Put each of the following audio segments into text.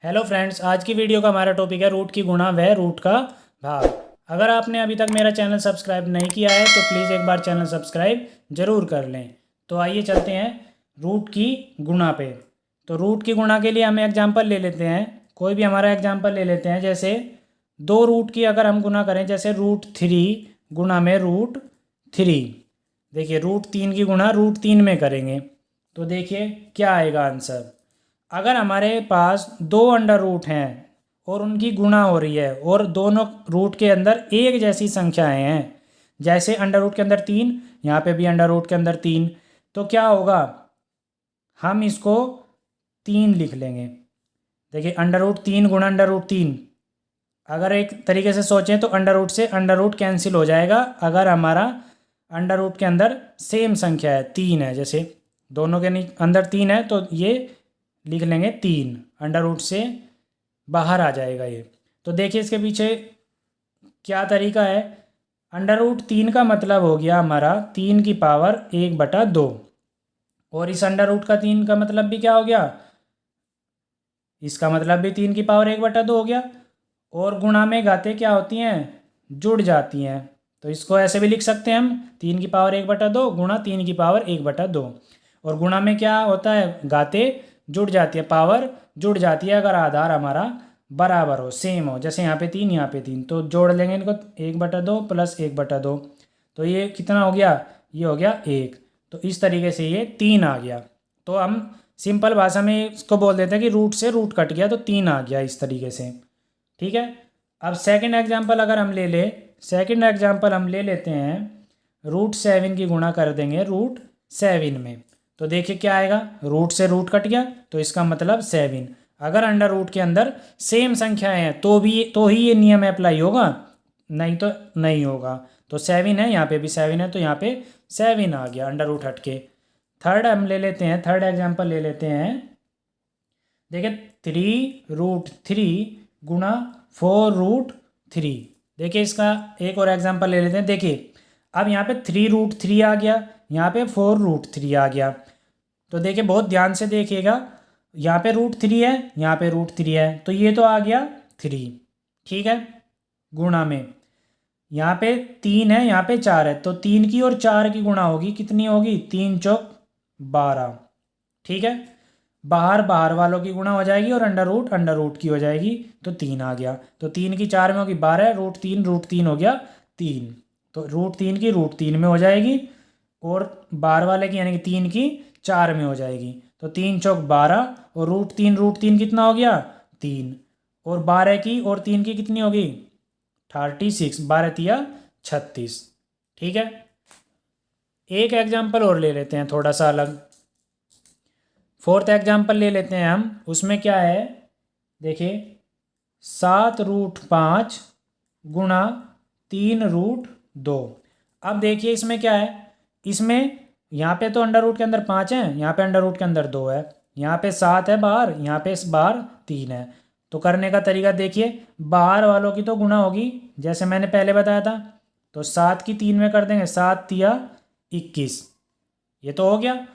Hello friends, आज की video का हमारा टॉपिक है रूट की गुणा व रूट का भाग। अगर आपने अभी तक मेरा चैनल सब्सक्राइब नहीं किया है तो प्लीज़ एक बार चैनल सब्सक्राइब ज़रूर कर लें। तो आइए चलते हैं रूट की गुणा पे। तो रूट की गुणा के लिए हम एग्जांपल ले लेते हैं, कोई भी हमारा एग्जांपल ले लेते हैं। जैसे दो रूट की अगर हम गुणा करें, जैसे √3 गुणा में √3। देखिए √3 की गुणा √3 में करेंगे तो देखिए क्या आएगा आंसर। अगर हमारे पास दो अंडर रूट हैं और उनकी गुणा हो रही है और दोनों रूट के अंदर एक जैसी संख्याएं हैं, जैसे अंडर रूट के अंदर 3, यहाँ पे भी अंडर रूट के अंदर 3, तो क्या होगा, हम इसको 3 लिख लेंगे। देखिए √3 गुणा √3, अगर एक तरीके से सोचें तो अंडर रूट से अंडर रूट कैंसिल हो जाएगा। अगर हमारा अंडर रूट के अंदर सेम संख्या है, 3 है, जैसे दोनों के अंदर 3 है तो ये लिख लेंगे 3, अंडर रूट से बाहर आ जाएगा ये। तो देखिए इसके पीछे क्या तरीका है। √3 का मतलब हो गया हमारा 3 की पावर 1/2, और इस अंडर रूट का 3 का मतलब भी क्या हो गया, इसका मतलब भी 3 की पावर 1/2 हो गया। और गुणा में घातें क्या होती हैं, जुड़ जाती हैं। तो इसको ऐसे भी लिख सकते हैं हम, 3 की पावर 1/2 गुणा 3 की पावर 1/2। और गुणा में क्या होता है, घातें जुड़ जाती है, पावर जुड़ जाती है अगर आधार हमारा बराबर हो, सेम हो। जैसे यहाँ पे 3 यहाँ पे 3, तो जोड़ लेंगे इनको, 1/2 प्लस 1/2, तो ये कितना हो गया, ये हो गया 1। तो इस तरीके से ये 3 आ गया। तो हम सिंपल भाषा में इसको बोल देते हैं कि रूट से रूट कट गया तो 3 आ गया, इस तरीके से। ठीक है। अब सेकंड एग्जांपल अगर हम ले ले, सेकंड एग्जांपल हम ले लेते हैं, √7 की गुणा कर देंगे √7 में। तो देखिए क्या आएगा, रूट से रूट कट गया तो इसका मतलब 7। अगर अंडर रूट के अंदर सेम संख्याएं हैं तो ही ये नियम अप्लाई होगा, नहीं तो नहीं होगा। तो 7 है, यहाँ पे भी 7 है, तो यहाँ पे 7 आ गया अंडर रूट हट के। थर्ड हम ले लेते हैं, थर्ड एग्जाम्पल ले लेते हैं। देखिए 3√3 गुणा 4√3। देखिए इसका एक और एग्जांपल ले लेते हैं। देखिए अब यहाँ पे 3√3 आ गया, यहाँ पे 4√3 आ गया। तो देखिए बहुत ध्यान से देखिएगा, यहाँ पे √3 है, यहाँ पे √3 है, तो ये तो आ गया 3। ठीक है। गुणा में यहाँ पे 3 है, यहाँ पे 4 है, तो 3 की और 4 की गुणा होगी, कितनी होगी, 3 चौक 12। ठीक है। बाहर बाहर वालों की गुणा हो जाएगी और अंडर रूट की हो जाएगी, तो 3 आ गया। तो 3 की 4 में होगी 12, √3 हो गया 3, तो √3 की √3 में हो जाएगी, और बाहर वाले की यानी कि 3 की 4 में हो जाएगी। तो 3 चौक 12, और √3 कितना हो गया, 3, और 12 की और 3 की कितनी होगी, 36, 12 तिया 36। ठीक है। एक एग्जाम्पल और ले लेते हैं थोड़ा सा अलग, फोर्थ एग्जाम्पल ले लेते हैं हम। उसमें क्या है, देखिए 7√5 गुणा 3√2। अब देखिए इसमें क्या है, इसमें यहाँ पे तो अंडर रूट के अंदर 5 है, यहाँ पे अंडर रूट के अंदर 2 है, यहाँ पे 7 है बाहर, यहाँ पे बाहर 3 है। तो करने का तरीका देखिए, बाहर वालों की तो गुणा होगी जैसे मैंने पहले बताया था, तो 7 की 3 में कर देंगे, 7 तिया 21, ये तो हो गया।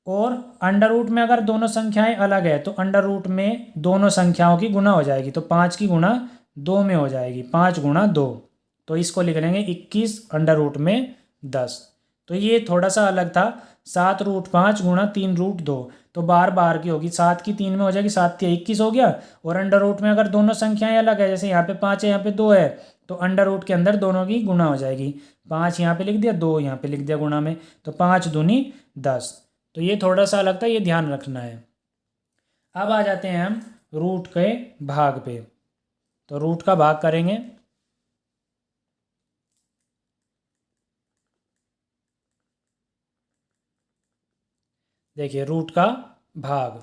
और अंडर रूट में अगर दोनों संख्याएं अलग है तो अंडर रूट में दोनों संख्याओं की गुणा हो जाएगी, तो 5 की गुणा 2 में हो जाएगी, 5 गुणा 2, तो इसको लिख लेंगे 21 अंडर रूट में 10। तो ये थोड़ा सा अलग था, 7√5 गुणा 3√2, तो बार बार की होगी, 7 की 3 में हो जाएगी, 7 तिया 21 हो गया। और अंडर रूट में अगर दोनों संख्याएं अलग है, जैसे यहाँ पे 5 है, यहाँ पे 2 है, तो अंडर रूट के अंदर दोनों की गुणा हो जाएगी, 5 यहाँ पे लिख दिया, 2 यहाँ पे लिख दिया गुणा में, तो 5 दूनी 10। तो ये थोड़ा सा अलग था, ये ध्यान रखना है। अब आ जाते हैं हम रूट के भाग पे। तो रूट का भाग करेंगे, देखिए रूट का भाग।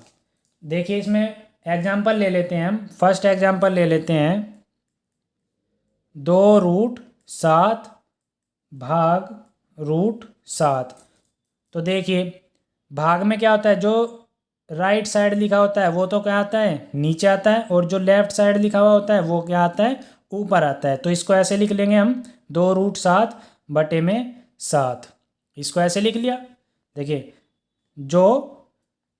देखिए इसमें एग्जाम्पल ले लेते हैं हम, फर्स्ट एग्जाम्पल ले लेते हैं, 2√7 भाग √7। तो देखिए भाग में क्या होता है, जो राइट साइड लिखा होता है वो तो क्या आता है, नीचे आता है, और जो लेफ्ट साइड लिखा हुआ होता है वो क्या आता है, ऊपर आता है। तो इसको ऐसे लिख लेंगे हम, 2√7 बटे में 7, इसको ऐसे लिख लिया। देखिए जो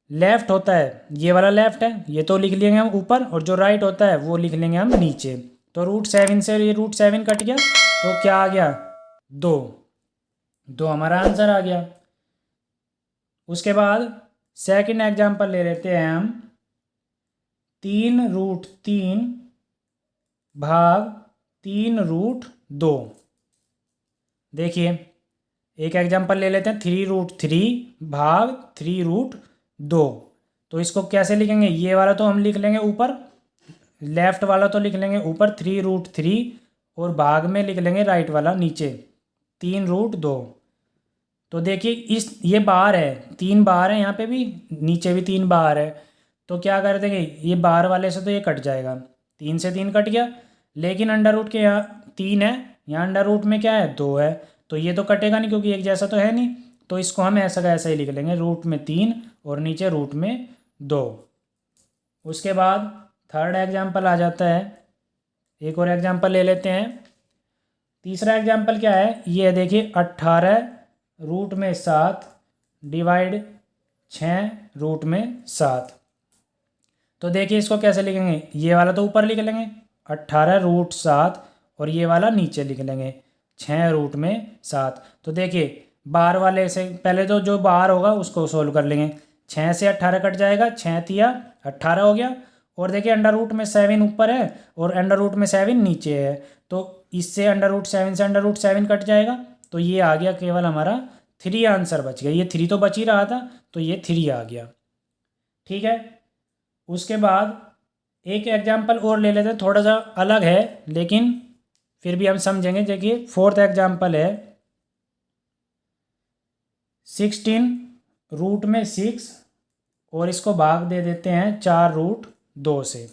लेफ़्ट होता है, ये वाला लेफ़्ट है, ये तो लिख लेंगे हम ऊपर, और जो राइट होता है वो लिख लेंगे हम नीचे। तो √7 से ये √7 कट गया, तो क्या आ गया 2। तो हमारा आंसर आ गया। उसके बाद सेकंड एग्जांपल ले लेते हैं हम। 3√3 भाग 3√2। देखिए एक एग्जांपल ले लेते हैं, 3√3 भाग 3√2। तो इसको कैसे लिखेंगे, ये वाला तो हम लिख लेंगे ऊपर, लेफ्ट वाला तो लिख लेंगे ऊपर 3√3, और भाग में लिख लेंगे राइट वाला नीचे 3√2। तो देखिए इस ये बाहर है, 3 बाहर है, यहाँ पे भी नीचे भी 3 बाहर है। तो क्या कर देंगे, ये बाहर वाले से तो ये कट जाएगा, 3 से 3 कट गया। लेकिन अंडर रूट के यहाँ 3 है, यहाँ अंडर रूट में क्या है 2 है, तो ये तो कटेगा नहीं क्योंकि एक जैसा तो है नहीं। तो इसको हम ऐसा का ऐसा ही लिख लेंगे, रूट में 3 और नीचे रूट में 2। उसके बाद थर्ड एग्जाम्पल आ जाता है, एक और एग्जाम्पल ले लेते हैं। तीसरा एग्जाम्पल क्या है, ये है देखिए 18 रूट में 7 डिवाइड 6 रूट में 7। तो देखिए इसको कैसे लिखेंगे, ये वाला तो ऊपर लिख लेंगे 18√7, और ये वाला नीचे लिख लेंगे 6 रूट में 7। तो देखिए बाहर वाले से पहले तो जो बाहर होगा उसको सोल्व कर लेंगे। 6 से 18 कट जाएगा, 6 तिया 18 हो गया। और देखिए अंडर रूट में 7 ऊपर है और अंडर रूट में 7 नीचे है, तो इससे अंडर रूट 7 से अंडर रूट 7 कट जाएगा। तो ये आ गया केवल हमारा 3 आंसर बच गया, ये 3 तो बच ही रहा था, तो ये 3 आ गया। ठीक है। उसके बाद एक एग्जाम्पल और ले लेते हैं, थोड़ा सा अलग है लेकिन फिर भी हम समझेंगे। देखिए फोर्थ एग्जाम्पल है 16 रूट में 6, और इसको भाग दे देते हैं 4√2 से।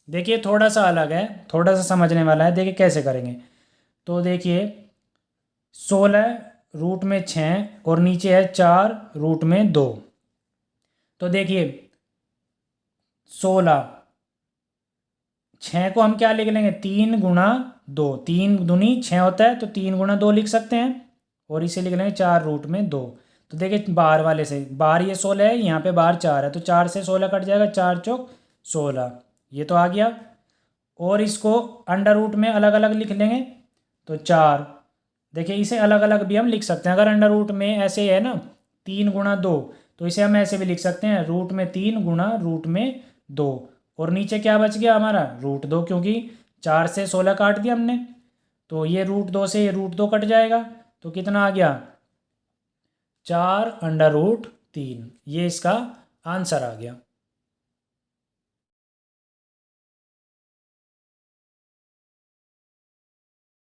देखिए थोड़ा सा अलग है, थोड़ा सा समझने वाला है। देखिए कैसे करेंगे, तो देखिए 16 रूट में 6 और नीचे है 4 रूट में 2। तो देखिए 16, 6 को हम क्या लिख लेंगे 3 गुणा 2, 3 दूनी 6 होता है, तो 3 गुणा 2 लिख सकते हैं, और इसे लिख लेंगे 4 रूट में 2। तो देखिए बाहर वाले से, बाहर ये 16 है, यहाँ पे बाहर 4 है, तो 4 से 16 कट जाएगा, 4 चौक 16, ये तो आ गया। और इसको अंडर रूट में अलग अलग लिख लेंगे, तो 4। देखिए इसे अलग अलग भी हम लिख सकते हैं, अगर अंडर रूट में ऐसे है ना 3 गुणा 2, तो इसे हम ऐसे भी लिख सकते हैं, रूट में 3 गुणा रूट में 2। और नीचे क्या बच गया हमारा √2, क्योंकि 4 से 16 काट दिया हमने, तो ये √2 से ये √2 कट जाएगा, तो कितना आ गया 4 अंडर रूट 3। ये इसका आंसर आ गया।